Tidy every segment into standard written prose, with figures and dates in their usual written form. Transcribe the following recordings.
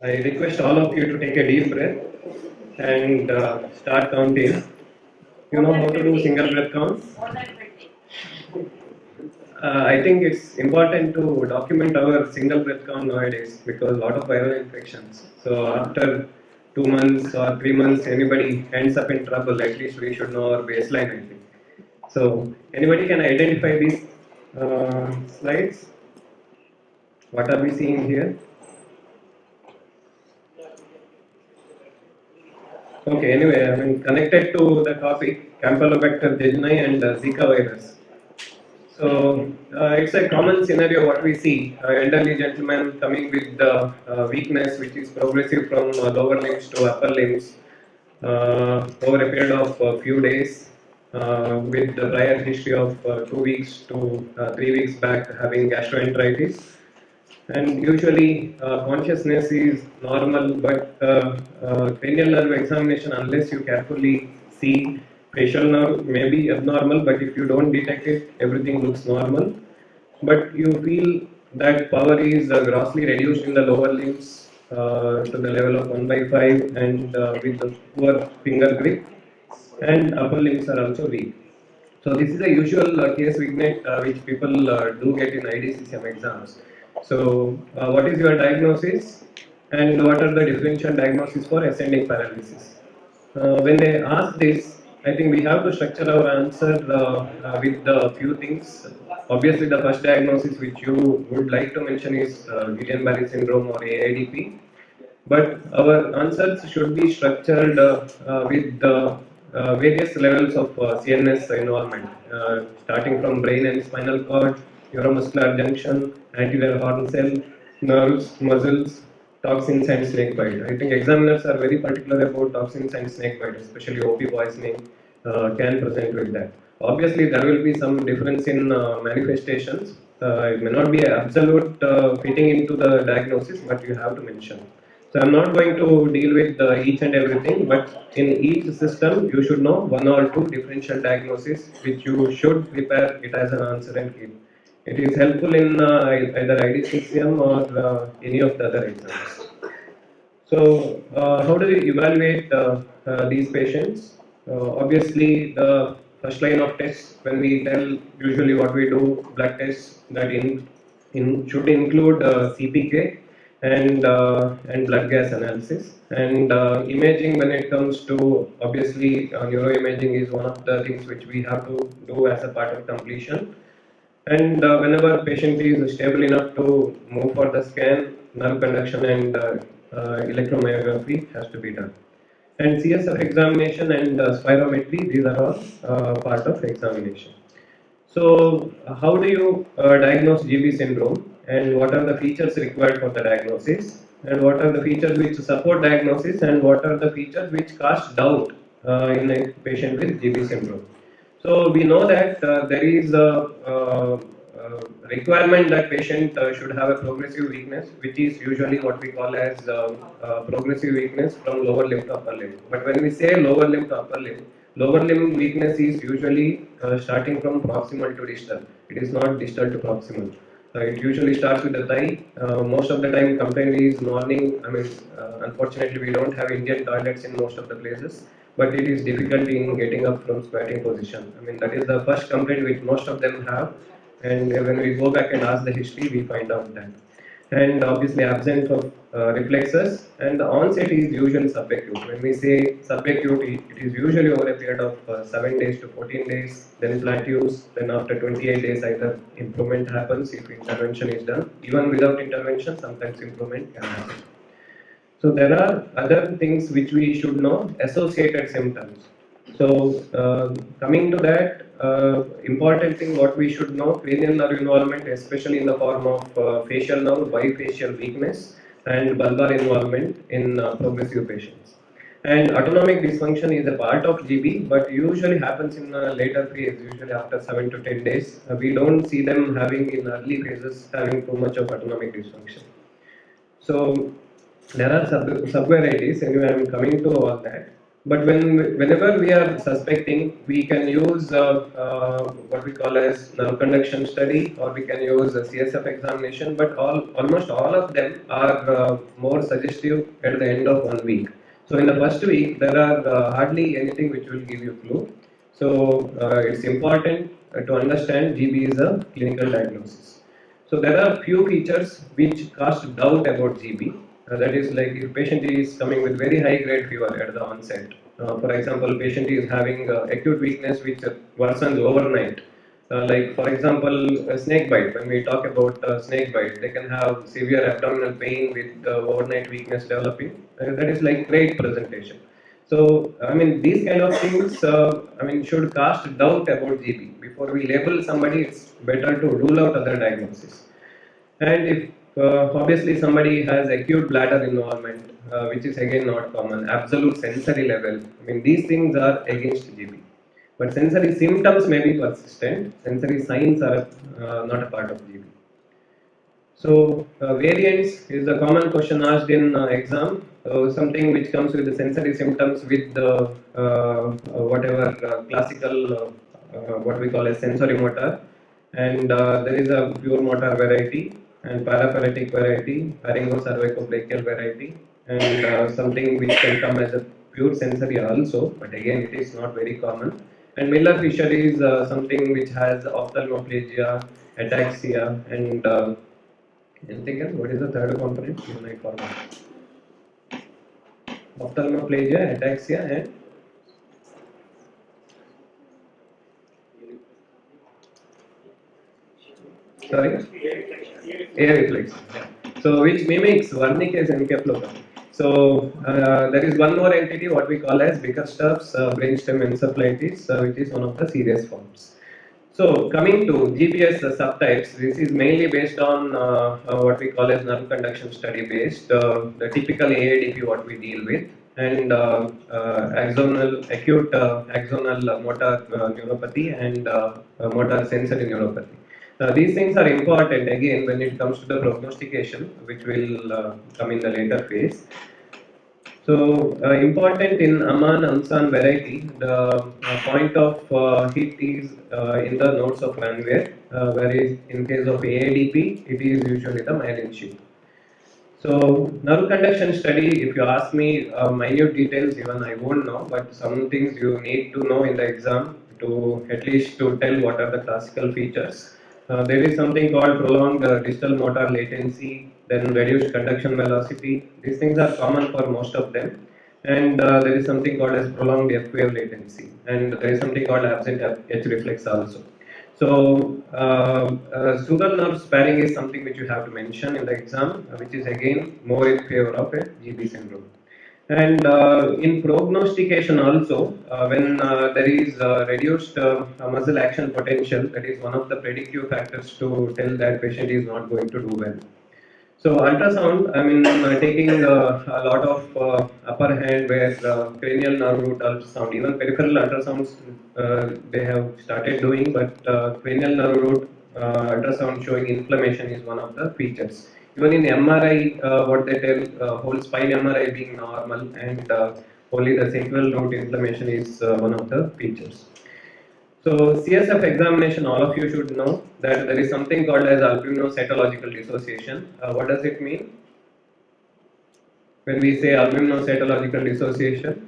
I request all of you to take a deep breath and start counting. You know how to do single breath count? I think it's important to document our single breath count nowadays because a lot of viral infections. So after 2 months or 3 months, anybody ends up in trouble. At least we should know our baseline. I think. So anybody can identify these slides? What are we seeing here? Okay, anyway, I mean, connected to the topic, Campylobacter jejuni and Zika virus. So, it's a common scenario what we see, elderly gentleman coming with the weakness which is progressive from lower limbs to upper limbs over a period of a few days with the prior history of 2 weeks to 3 weeks back having gastroenteritis, and usually consciousness is normal, but cranial nerve examination, unless you carefully see, facial nerve may be abnormal, but if you don't detect it, everything looks normal. But you feel that power is grossly reduced in the lower limbs to the level of 1 by 5 and with the poor finger grip, and upper limbs are also weak. So this is a usual case vignette which people do get in IDCCM exams. So what is your diagnosis and what are the differential diagnoses for ascending paralysis? When they ask this, I think we have to structure our answer with a few things. Obviously, the first diagnosis which you would like to mention is Guillain-Barre syndrome or AIDP. But our answers should be structured with the various levels of CNS involvement, starting from brain and spinal cord, neuromuscular junction, anterior horn cell, nerves, muscles, toxins, and snake bite. I think examiners are very particular about toxins and snake bite, especially OP poisoning can present with that. Obviously, there will be some difference in manifestations. It may not be an absolute fitting into the diagnosis, but you have to mention. So I'm not going to deal with each and everything, but in each system you should know one or two differential diagnoses which you should prepare it as an answer and keep. It is helpful in either IDCCM or any of the other exams. So how do we evaluate these patients? Obviously, the first line of tests when we tell usually what we do blood tests that should include CPK and blood gas analysis, and imaging when it comes to obviously neuroimaging is one of the things which we have to do as a part of completion. And whenever patient is stable enough to move for the scan, nerve conduction and electromyography has to be done. And CSF examination and spirometry, these are all part of examination. So, how do you diagnose GB syndrome, and what are the features required for the diagnosis, and what are the features which support diagnosis, and what are the features which cast doubt in a patient with GB syndrome? So, we know that there is a requirement that patient should have a progressive weakness, which is usually what we call as progressive weakness from lower limb to upper limb. But when we say lower limb to upper limb, lower limb weakness is usually starting from proximal to distal. It is not distal to proximal. It usually starts with the thigh. Most of the time, complaint is morning. I mean, unfortunately, we don't have Indian toilets in most of the places, but it is difficult in getting up from squatting position. I mean, that is the first complaint which most of them have. And when we go back and ask the history, we find out that. And obviously, absence of reflexes, and the onset is usually subacute. When we say subacute, it is usually over a period of 7 days to 14 days, then plateaus, then after 28 days, either improvement happens if intervention is done. Even without intervention, sometimes improvement can happen. So there are other things which we should know, associated symptoms. So coming to that, important thing what we should know, cranial nerve involvement, especially in the form of facial nerve, bifacial weakness, and bulbar involvement in progressive patients. And autonomic dysfunction is a part of GB, but usually happens in a later phase, usually after 7 to 10 days. We don't see them having in early phases having too much of autonomic dysfunction. So there are subvarieties, anyway, I'm coming to all that. But whenever we are suspecting, we can use what we call as nerve conduction study, or we can use a CSF examination. But almost all of them are more suggestive at the end of 1 week. So in the first week, there are hardly anything which will give you clue. So it's important to understand GB is a clinical diagnosis. So there are few features which cast doubt about GB. That is like if patient is coming with very high grade fever at the onset. For example, patient is having acute weakness which worsens overnight. Like for example, a snake bite. When we talk about snake bite, they can have severe abdominal pain with overnight weakness developing. That is like great presentation. So, I mean, these kind of things, should cast doubt about GB. Before we label somebody, it's better to rule out other diagnosis. And if obviously somebody has acute bladder involvement, which is again not common, absolute sensory level, I mean, these things are against GB. But sensory symptoms may be persistent, sensory signs are not a part of GB. So variance is a common question asked in exam. Something which comes with the sensory symptoms with the whatever classical what we call as sensory motor, and there is a pure motor variety and parapletic variety, pharyngocervicobrachial variety, and something which can come as a pure sensory also, but again it is not very common. And Miller-Fisher is something which has ophthalmoplegia, ataxia, and anything else? What is the third component? You might forget. Ophthalmoplegia, ataxia, and sorry, air reflex. Yeah. So which mimics Wernicke's encephalopathy. So there is one more entity, what we call as Bickerstaff's brainstem encephalitis, which is one of the serious forms. So coming to GBS subtypes, this is mainly based on what we call as nerve conduction study based, the typical AADP what we deal with, and axonal acute axonal motor neuropathy and motor sensory neuropathy. These things are important again when it comes to the prognostication, which will come in the later phase. So important in Aman Amsan variety, the point of hit is in the nodes of Ranvier, whereas in case of AADP, it is usually the myelin sheath. So nerve conduction study, if you ask me minute details, even I won't know, but some things you need to know in the exam to at least to tell what are the classical features. There is something called prolonged distal motor latency, then reduced conduction velocity. These things are common for most of them. And there is something called as prolonged F wave latency, and there is something called absent H reflex also. So, sural nerve sparing is something which you have to mention in the exam, which is again more in favor of a GB syndrome. And in prognostication also, when there is reduced muscle action potential, that is one of the predictive factors to tell that patient is not going to do well. So ultrasound, I mean, taking a lot of upper hand where cranial nerve root ultrasound, even peripheral ultrasounds, they have started doing, but cranial nerve root ultrasound showing inflammation is one of the features. Even in MRI, what they tell, whole spine MRI being normal, and only the sacral root inflammation is one of the features. So CSF examination, all of you should know that there is something called as albuminocytological dissociation. What does it mean? When we say albuminocytological dissociation,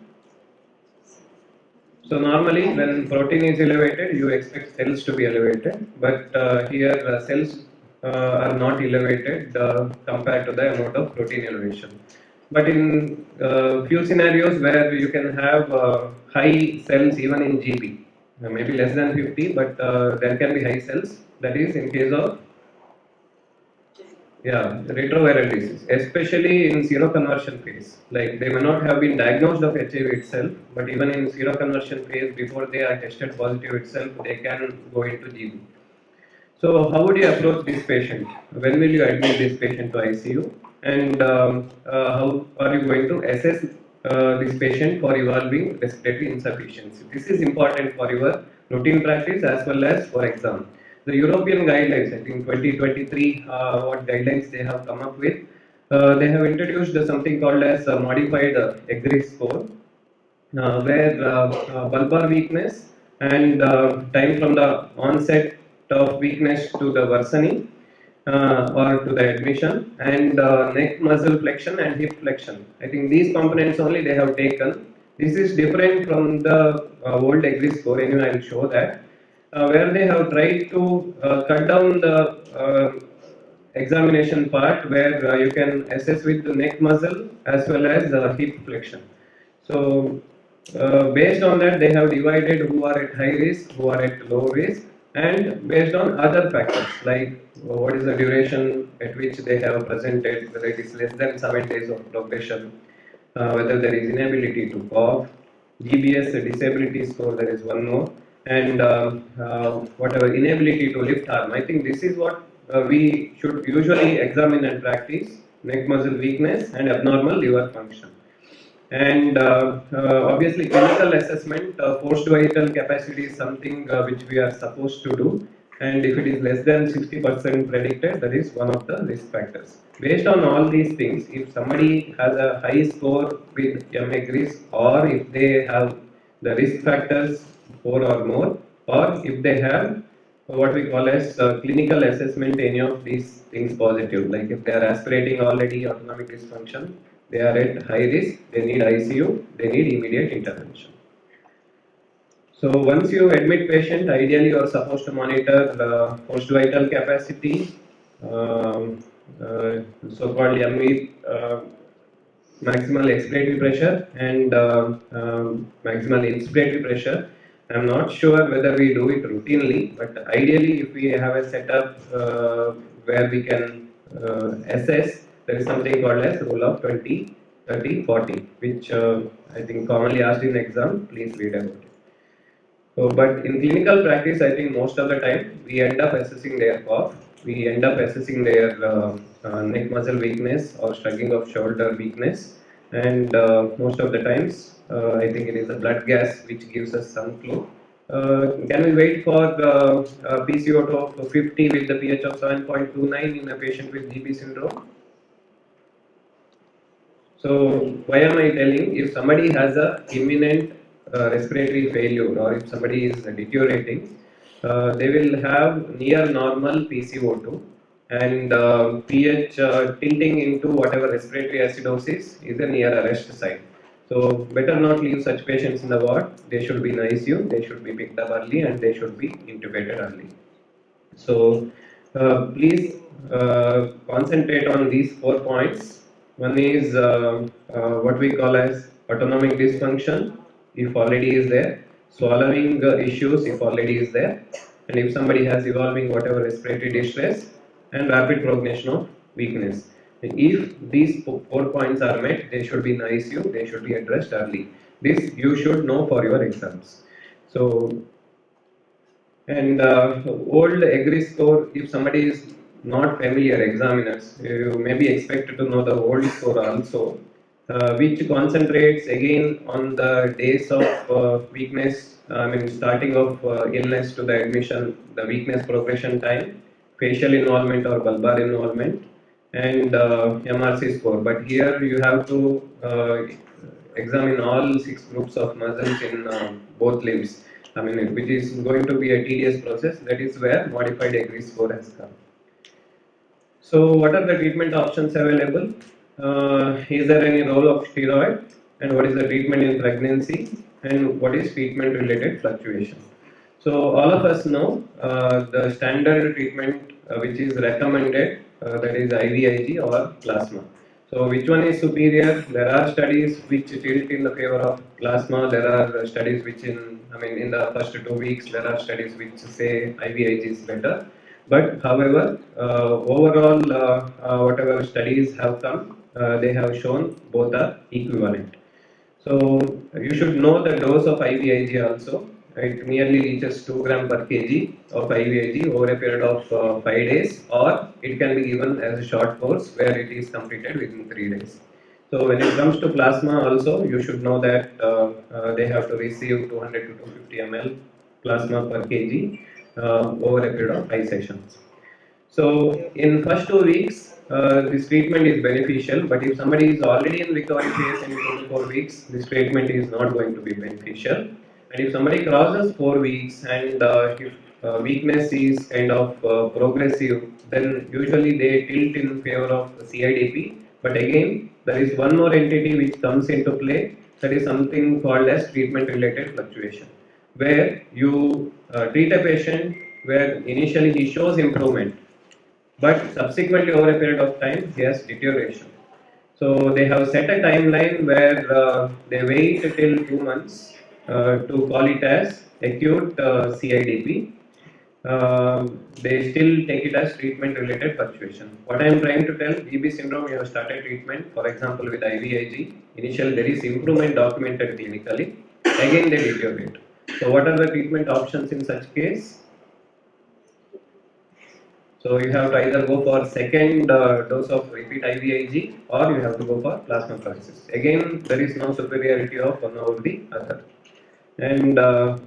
so normally when protein is elevated, you expect cells to be elevated, but here cells are not elevated compared to the amount of protein elevation. But in few scenarios where you can have high cells even in GB, maybe less than 50, but there can be high cells. That is in case of retroviral disease, especially in seroconversion phase. Like they may not have been diagnosed of HIV itself, but even in seroconversion phase, before they are tested positive itself, they can go into GB. So how would you approach this patient? When will you admit this patient to ICU? And how are you going to assess this patient for evolving respiratory insufficiency? This is important for your routine practice as well as for exam. The European guidelines, I think 2023, what guidelines they have come up with, they have introduced something called as a modified EGRI score. where bulbar weakness and time from the onset of weakness to the worsening or to the admission, and neck muscle flexion and hip flexion. I think these components only they have taken. This is different from the old EGRI score. Anyway, I will show that where they have tried to cut down the examination part where you can assess with the neck muscle as well as hip flexion. So based on that, they have divided who are at high risk, who are at low risk, and based on other factors like what is the duration at which they have presented, whether it is less than 7 days of progression, whether there is inability to cough, GBS disability score, there is one more, and whatever inability to lift arm. I think this is what we should usually examine and practice: neck muscle weakness and abnormal liver function. And obviously, clinical assessment, post vital capacity is something which we are supposed to do. And if it is less than 60% predicted, that is one of the risk factors. Based on all these things, if somebody has a high score with MGRIS, or if they have the risk factors 4 or more, or if they have what we call as clinical assessment, any of these things positive, like if they are aspirating already autonomic dysfunction, they are at high risk, they need ICU, they need immediate intervention. So once you admit patient, ideally you are supposed to monitor post vital capacity, so-called MV, maximal expiratory pressure, and maximal inspiratory pressure. I'm not sure whether we do it routinely, but ideally if we have a setup where we can assess, there is something called as rule of 20, 30, 40, which I think commonly asked in exam, please read about it. So, but in clinical practice, I think most of the time we end up assessing their cough, we end up assessing their neck muscle weakness or shrugging of shoulder weakness, and most of the times I think it is a blood gas which gives us some clue. Can we wait for PCO2 of 50 with the pH of 7.29 in a patient with GB syndrome? So why am I telling? If somebody has a imminent respiratory failure, or if somebody is deteriorating, they will have near normal PCO2, and pH tilting into whatever respiratory acidosis is a near arrest site. So better not leave such patients in the ward. They should be in ICU, they should be picked up early, and they should be intubated early. So please concentrate on these 4 points. One is what we call as autonomic dysfunction, if already is there, swallowing issues, if already is there, and if somebody has evolving whatever respiratory distress, and rapid progression of weakness. If these 4 points are met, they should be in ICU, they should be addressed early. This you should know for your exams. So, and old EGRI score, if somebody is not familiar, examiners, you may be expected to know the old score also, which concentrates again on the days of weakness, starting of illness to the admission, the weakness progression time, facial involvement or bulbar involvement, and MRC score. But here you have to examine all 6 groups of muscles in both limbs. Which is going to be a tedious process. That is where modified EGRI score has come. So, what are the treatment options available? Is there any role of steroid? And what is the treatment in pregnancy? And what is treatment related fluctuation? So, all of us know the standard treatment which is recommended, that is IVIG or plasma. So which one is superior? There are studies which tilt in the favor of plasma. There are studies which in the first 2 weeks, there are studies which say IVIG is better. But however, overall, whatever studies have come, they have shown both are equivalent. So you should know the dose of IVIG also. It merely reaches 2 gram per kg of IVIG over a period of 5 days, or it can be given as a short course where it is completed within 3 days. So when it comes to plasma also, you should know that they have to receive 200 to 250 ml plasma per kg over a period of 5 sessions. So in first 2 weeks, this treatment is beneficial, but if somebody is already in recovery phase in 24 weeks, this treatment is not going to be beneficial. And if somebody crosses 4 weeks and if weakness is kind of progressive, then usually they tilt in favor of CIDP. But again, there is one more entity which comes into play, that is something called as treatment related fluctuation, where you treat a patient where initially he shows improvement, but subsequently over a period of time he has deterioration. So they have set a timeline where they wait till 2 months to call it as acute CIDP. They still take it as treatment related fluctuation. What I am trying to tell, GB syndrome, you have started treatment, for example with IVIG, initially there is improvement documented clinically, again they deteriorate. So what are the treatment options in such case? So you have to either go for second dose of repeat IVIG, or you have to go for plasmapheresis. Again, there is no superiority of one over the other. And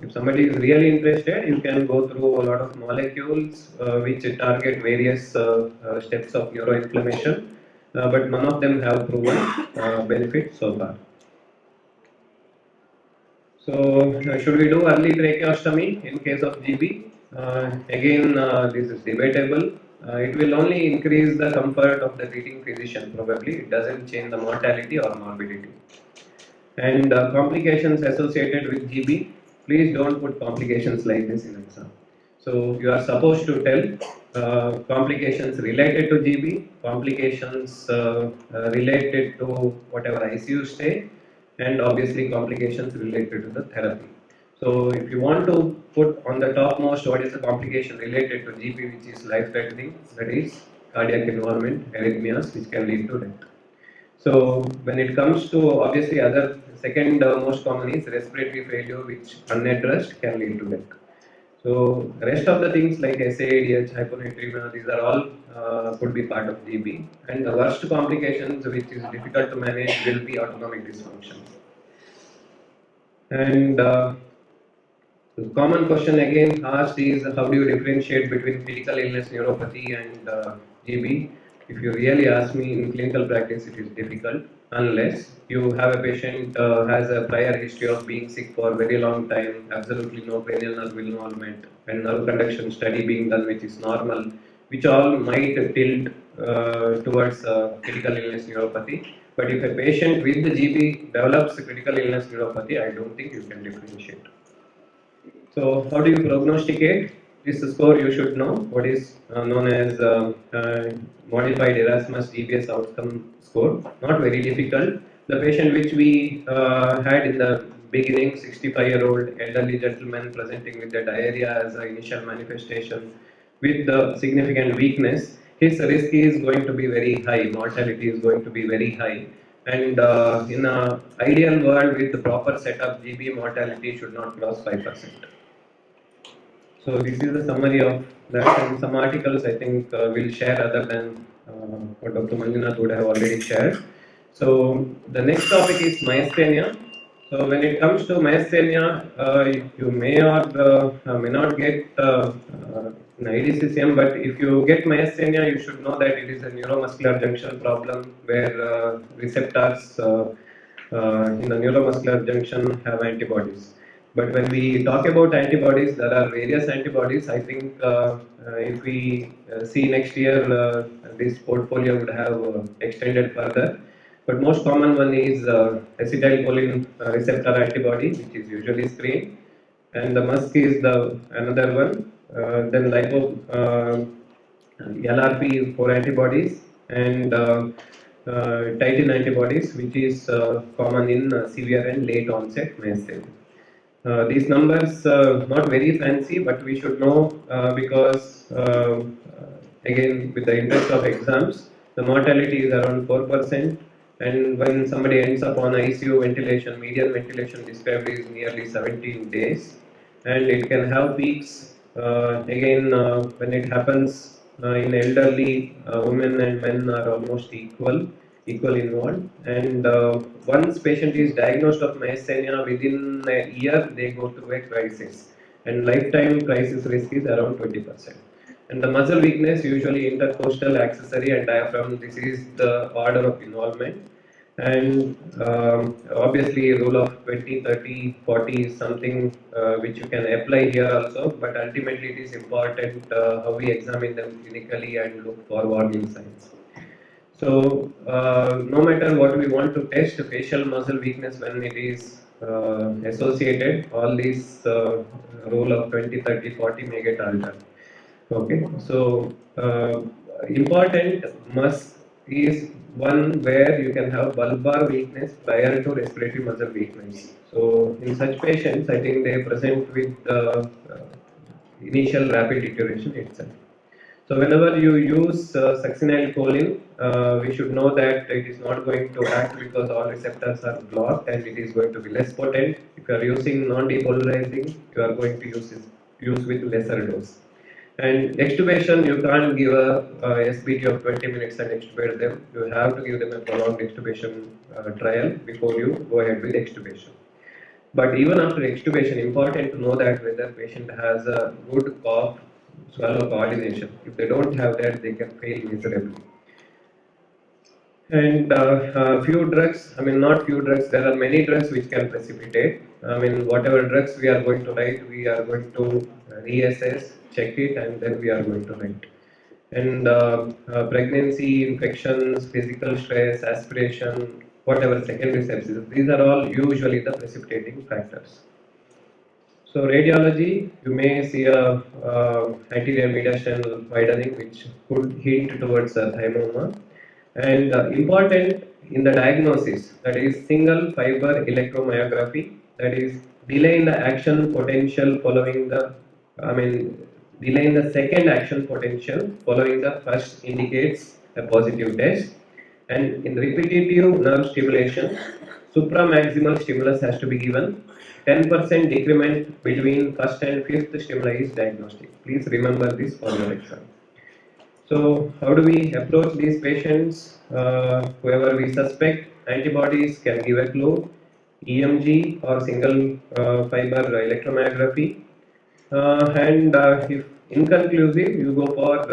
if somebody is really interested, you can go through a lot of molecules which target various steps of neuroinflammation, but none of them have proven benefit so far. So, should we do early tracheostomy in case of GB? Again, this is debatable. It will only increase the comfort of the treating physician, probably. It doesn't change the mortality or morbidity. And complications associated with GB, please don't put complications like this in exam. So, you are supposed to tell complications related to GB, complications related to whatever ICU stay, and obviously complications related to the therapy. So if you want to put on the topmost what is the complication related to GP which is life threatening, that is cardiac involvement, arrhythmias which can lead to death. So when it comes to obviously other second most common is respiratory failure which unaddressed can lead to death. So rest of the things like SAADH, hyponatremia, these are all could be part of GB. And the worst complications which is difficult to manage will be autonomic dysfunction. And the common question again asked is how do you differentiate between critical illness neuropathy and GB? If you really ask me in clinical practice, it is difficult unless you have a patient has a prior history of being sick for a very long time, absolutely no cranial nerve involvement, and nerve conduction study being done which is normal, which all might tilt towards critical illness neuropathy. But if a patient with the GB develops critical illness neuropathy, I don't think you can differentiate. So how do you prognosticate? This score you should know, what is known as modified Erasmus GBS outcome score. Not very difficult. The patient which we had in the beginning, 65-year-old elderly gentleman presenting with the diarrhea as an initial manifestation with the significant weakness, his risk is going to be very high, mortality is going to be very high. And in an ideal world with the proper setup, GB mortality should not cross 5%. So this is the summary of that, and some articles I think we'll share other than what Dr. Manjunath would have already shared. So the next topic is myasthenia. So when it comes to myasthenia, you may or may not get an IDCCM, but if you get myasthenia, you should know that it is a neuromuscular junction problem where receptors in the neuromuscular junction have antibodies. But when we talk about antibodies, there are various antibodies. I think if we see next year, this portfolio would have extended further. But most common one is acetylcholine receptor antibody, which is usually screened, and the MuSK is the another one. Then LRP4 antibodies and titin antibodies, which is common in severe and late onset myasthenia. These numbers not very fancy, but we should know because again with the interest of exams, the mortality is around 4%, and when somebody ends up on ICU ventilation, median ventilation described is nearly 17 days, and it can have peaks again when it happens in elderly women and men are almost equal involved, and once patient is diagnosed of myasthenia, within a year they go through a crisis, and lifetime crisis risk is around 20%. And the muscle weakness, usually intercostal, accessory, and diaphragm. This is the order of involvement. And obviously, rule of 20, 30, 40 is something which you can apply here also. But ultimately, it is important how we examine them clinically and look for warning signs. So, no matter what we want to test, facial muscle weakness when it is associated, all these rule of 20, 30, 40 may get altered. Okay, so important must is one where you can have bulbar weakness prior to respiratory muscle weakness. So, in such patients, I think they present with initial rapid deterioration itself. So whenever you use succinylcholine, we should know that it is not going to act because all receptors are blocked and it is going to be less potent. If you are using non-depolarizing, you are going to use with lesser dose. And extubation, you can't give a SBT of 20 minutes and extubate them. You have to give them a prolonged extubation trial before you go ahead with extubation. But even after extubation, important to know that whether patient has a good cough, swallow coordination. If they don't have that, they can fail miserably. And few drugs, I mean not few drugs, there are many drugs which can precipitate. I mean whatever drugs we are going to write, we are going to reassess, check it and then we are going to write. And pregnancy, infections, physical stress, aspiration, whatever secondary sepsis, these are all usually the precipitating factors. So radiology, you may see a anterior mediastinal widening which could hint towards a thymoma. And important in the diagnosis, that is single fiber electromyography, that is delay in the action potential following the, delay in the second action potential following the first indicates a positive test. And in repetitive nerve stimulation, supramaximal stimulus has to be given. 10% decrement between first and fifth stimuli is diagnostic. Please remember this for your exam. So, how do we approach these patients? Whoever we suspect, antibodies can give a clue, EMG or single fiber electromyography. And if inconclusive, you go for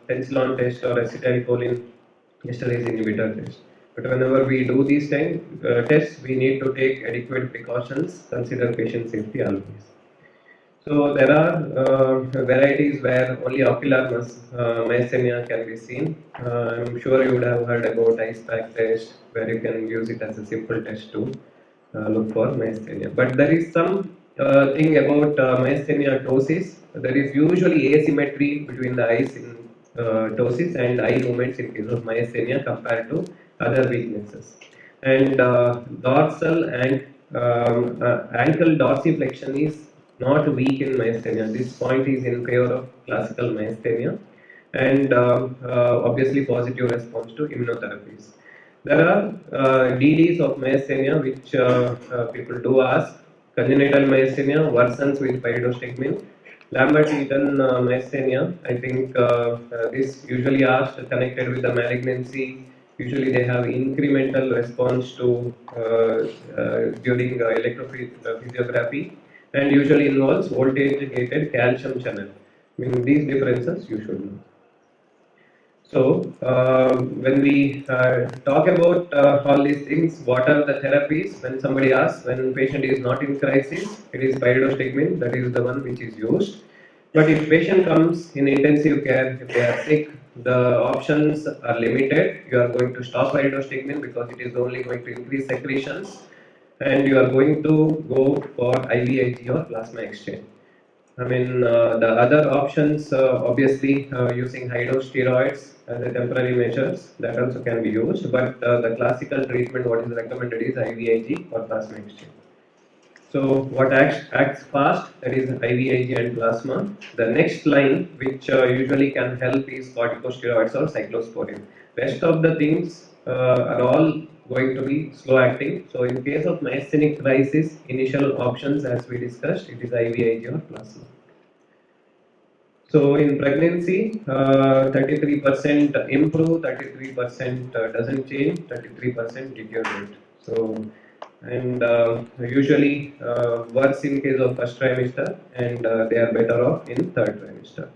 penicillin test or acetylcholine esterase inhibitor test. But whenever we do these tests, we need to take adequate precautions, consider patient safety always. So there are varieties where only ocular myasthenia can be seen. I'm sure you would have heard about ice pack test, where you can use it as a simple test to look for myasthenia. But there is some thing about myasthenia ptosis. There is usually asymmetry between the eyes in ptosis and eye movements in case of myasthenia compared to other weaknesses. And dorsal and ankle dorsiflexion is not weak in myasthenia. This point is in favor of classical myasthenia and obviously positive response to immunotherapies. There are DDs of myasthenia which people do ask. Congenital myasthenia worsens with pyridostigmine. Lambert-Eaton myasthenia, I think this usually asked connected with the malignancy. Usually they have incremental response to during electrophysiography and usually involves voltage gated calcium channel. I mean, these differences you should know. So, when we talk about all these things, what are the therapies? When somebody asks, when patient is not in crisis, it is pyridostigmine, that is the one which is used. But if patient comes in intensive care, if they are sick, the options are limited. You are going to stop pyridostigmine because it is only going to increase secretions, and you are going to go for IVIG or plasma exchange. I mean, the other options, obviously, using high dose steroids as a temporary measures, that also can be used. But the classical treatment, what is recommended is IVIG or plasma exchange. So, what acts fast, that is IVIG and plasma. The next line, which usually can help, is corticosteroids or cyclosporine. Rest of the things are all going to be slow acting. So, in case of myasthenic crisis, initial options, as we discussed, it is IVIG or plasma. So in pregnancy, 33% improve, 33% doesn't change, 33% deteriorate. So, and usually worse in case of first trimester, and they are better off in third trimester.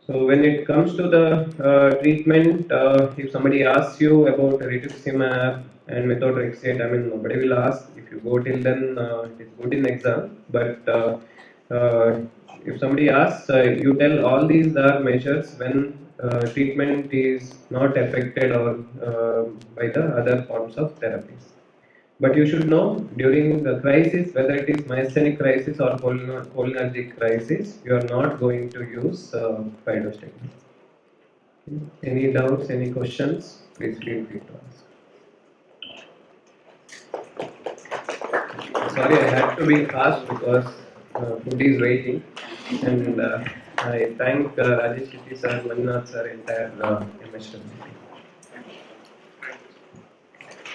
So when it comes to the treatment, if somebody asks you about rituximab and methotrexate, I mean nobody will ask. If you go till then, it's good in exam. But if somebody asks, you tell all these are measures when treatment is not affected or by the other forms of therapies. But you should know during the crisis, whether it is myasthenic crisis or cholinergic crisis, you are not going to use phytosteroid. Any doubts, any questions? Please feel free to ask. Sorry, I had to be fast because food is waiting. And I thank Rajesh Shetty sir, Mannath sir, entire MS.